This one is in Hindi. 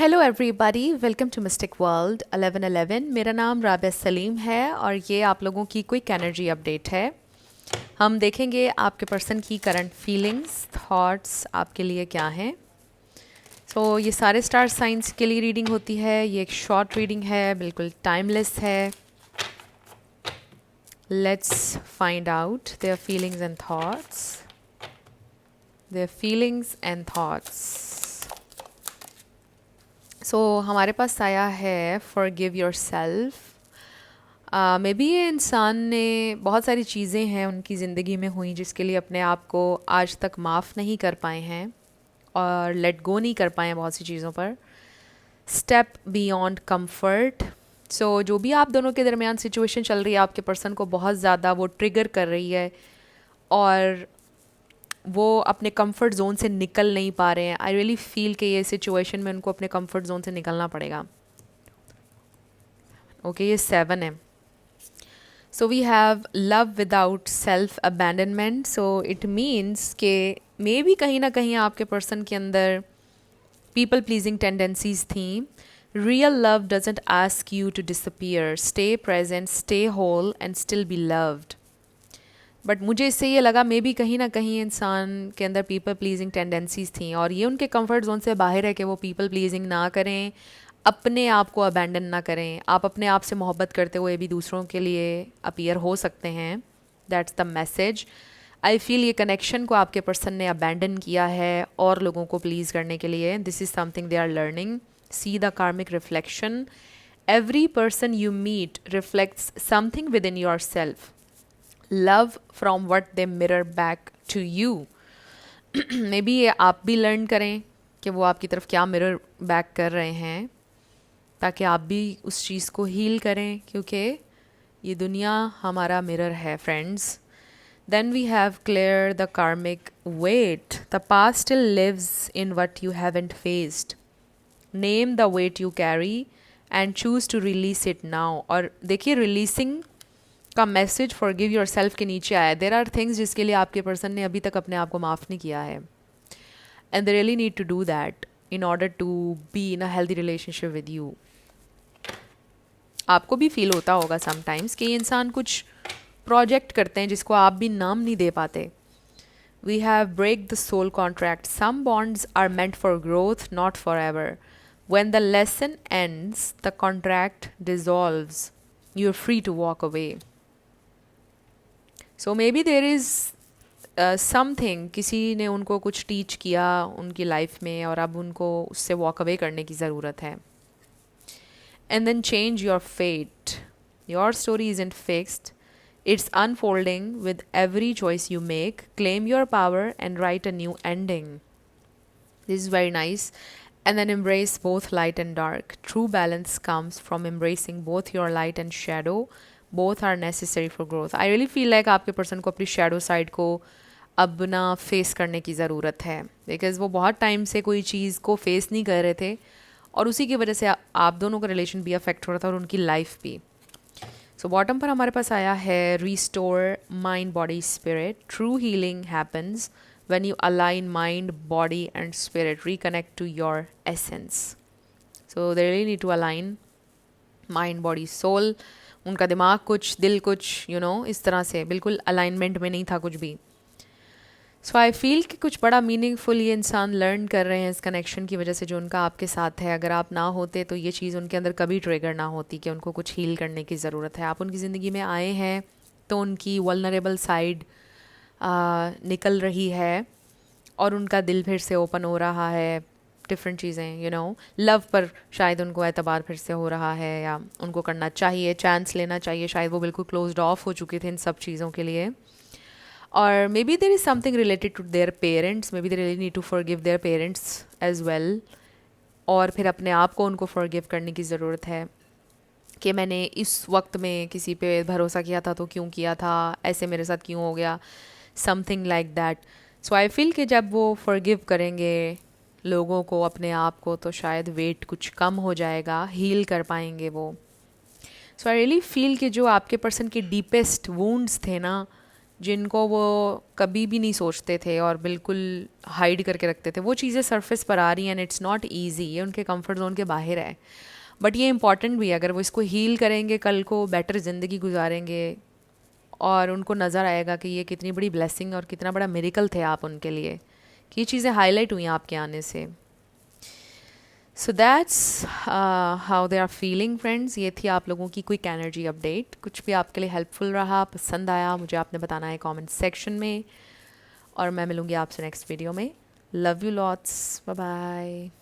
Hello everybody, welcome to Mystic World 1111। मेरा नाम राबिया सलीम है और ये आप लोगों की क्विक एनर्जी अपडेट है। हम देखेंगे आपके पर्सन की करंट फीलिंग्स, थॉट्स आपके लिए क्या हैं। ये सारे स्टार साइंस के लिए रीडिंग होती है। ये एक शॉर्ट रीडिंग है, बिल्कुल टाइमलेस है। Let's find out their feelings and thoughts. Their feelings and thoughts. हमारे पास आया है फॉरगिव योरसेल्फ। मे बी ये इंसान ने बहुत सारी चीज़ें हैं उनकी ज़िंदगी में हुई जिसके लिए अपने आप को आज तक माफ़ नहीं कर पाए हैं और लेट गो नहीं कर पाए हैं बहुत सी चीज़ों पर। Step beyond comfort. जो भी आप दोनों के दरमियान सिचुएशन चल रही है, आपके पर्सन को बहुत ज़्यादा वो ट्रिगर कर रही है और वो अपने कंफर्ट जोन से निकल नहीं पा रहे हैं। आई रियली फील कि ये सिचुएशन में उनको अपने कंफर्ट जोन से निकलना पड़ेगा। ओके, ये 7 है। So we have love without self abandonment. So it means के मे बी कहीं ना कहीं आपके पर्सन के अंदर पीपल प्लीजिंग टेंडेंसीज थी। Real love doesn't ask you to disappear, stay present, stay whole and still be loved. But मुझे इससे ये लगा मे बी कहीं ना कहीं इंसान के अंदर पीपल प्लीजिंग टेंडेंसीज थी और ये उनके कंफर्ट जोन से बाहर है कि वो पीपल प्लीजिंग ना करें, अपने आप को अबैंडन ना करें। आप अपने आप से मोहब्बत करते हुए भी दूसरों के लिए अपीयर हो सकते हैं। That's the message. I feel ये कनेक्शन को आपके पर्सन ने अबैंडन किया है और लोगों को प्लीज़ करने के लिए। This is something they are learning. See the karmic reflection. Every person you meet reflects something within yourself. Love from what they mirror back to you. Maybe ये आप भी लर्न करें कि वो आपकी तरफ क्या मिरर बैक कर रहे हैं, ताकि आप भी उस चीज़ को हील करें, क्योंकि ये दुनिया हमारा मिरर है friends. Then we have clear the karmic weight. The past still lives in what you haven't faced. Name the weight you carry and choose to release it now. और देखिए, रिलीजिंग का मैसेज फॉरगिव योरसेल्फ के नीचे आया। देर आर थिंग्स जिसके लिए आपके पर्सन ने अभी तक अपने आप को माफ़ नहीं किया है, and they really need to do that in order to be in a healthy relationship with you. आपको भी फील होता होगा समटाइम्स कि ये इंसान कुछ प्रोजेक्ट करते हैं जिसको आप भी नाम नहीं दे पाते। We have break the soul contract. Some bonds are meant for growth, not forever. When the lesson ends, the contract dissolves, you are free to walk away. So maybe there is something, किसी ने उनको कुछ टीच किया उनकी लाइफ में और अब उनको उससे वॉक अवे करने की ज़रूरत है। And then change your fate. Your story isn't fixed, it's unfolding with every choice you make. Claim your power and write a new ending. This is very nice. And then embrace both light and dark. True balance comes from embracing both your light and shadow. Both are necessary for growth. I really feel like आपके पर्सन को अपनी शैडो साइड को अब ना फेस करने की ज़रूरत है, बिकॉज वो बहुत टाइम से कोई चीज़ को फेस नहीं कर रहे थे और उसी की वजह से आप दोनों का रिलेशन भी अफेक्ट हो रहा था और उनकी लाइफ भी। सो बॉटम पर हमारे पास आया है restore mind body spirit. True healing happens when you align mind body and spirit, reconnect to your essence. So they really need to align mind body soul. उनका दिमाग कुछ, दिल कुछ, इस तरह से बिल्कुल अलाइनमेंट में नहीं था कुछ भी। सो आई फील कि कुछ बड़ा मीनिंगफुल ये इंसान लर्न कर रहे हैं इस कनेक्शन की वजह से जो उनका आपके साथ है। अगर आप ना होते तो ये चीज़ उनके अंदर कभी ट्रिगर ना होती कि उनको कुछ हील करने की ज़रूरत है। आप उनकी ज़िंदगी में आए हैं तो उनकी वल्नरेबल साइड निकल रही है और उनका दिल फिर से ओपन हो रहा है। डिफरेंट चीज़ें, लव पर शायद उनको एतबार फिर से हो रहा है या उनको करना चाहिए, चांस लेना चाहिए। शायद वो बिल्कुल क्लोज्ड ऑफ हो चुके थे इन सब चीज़ों के लिए। Or maybe there is something related to their parents. Maybe they really need to forgive their parents as well. और फिर अपने आप को उनको forgive करने की ज़रूरत है कि मैंने इस वक्त में किसी पे भरोसा किया था तो क्यों किया था, ऐसे मेरे साथ क्यों हो गया, something like that. So I feel कि जब वो forgive करेंगे लोगों को, अपने आप को, तो शायद वेट कुछ कम हो जाएगा, हील कर पाएंगे वो। So I really feel कि जो आपके पर्सन के डीपेस्ट wounds थे ना, जिनको वो कभी भी नहीं सोचते थे और बिल्कुल हाइड करके रखते थे, वो चीज़ें सरफेस पर आ रही हैं एंड इट्स नॉट ईजी, ये उनके कंफर्ट जोन के बाहर है। बट ये इंपॉर्टेंट भी है, अगर वो इसको हील करेंगे कल को बेटर ज़िंदगी गुजारेंगे और उनको नज़र आएगा कि ये कितनी बड़ी ब्लेसिंग और कितना बड़ा मिरेकल थे आप उनके लिए, कि ये चीज़ें हाईलाइट हुई आपके आने से। So that's how they are feeling friends. ये थी आप लोगों की क्विक एनर्जी अपडेट। कुछ भी आपके लिए हेल्पफुल रहा, पसंद आया, मुझे आपने बताना है कमेंट सेक्शन में, और मैं मिलूँगी आपसे नेक्स्ट वीडियो में। Love you lots, bye bye.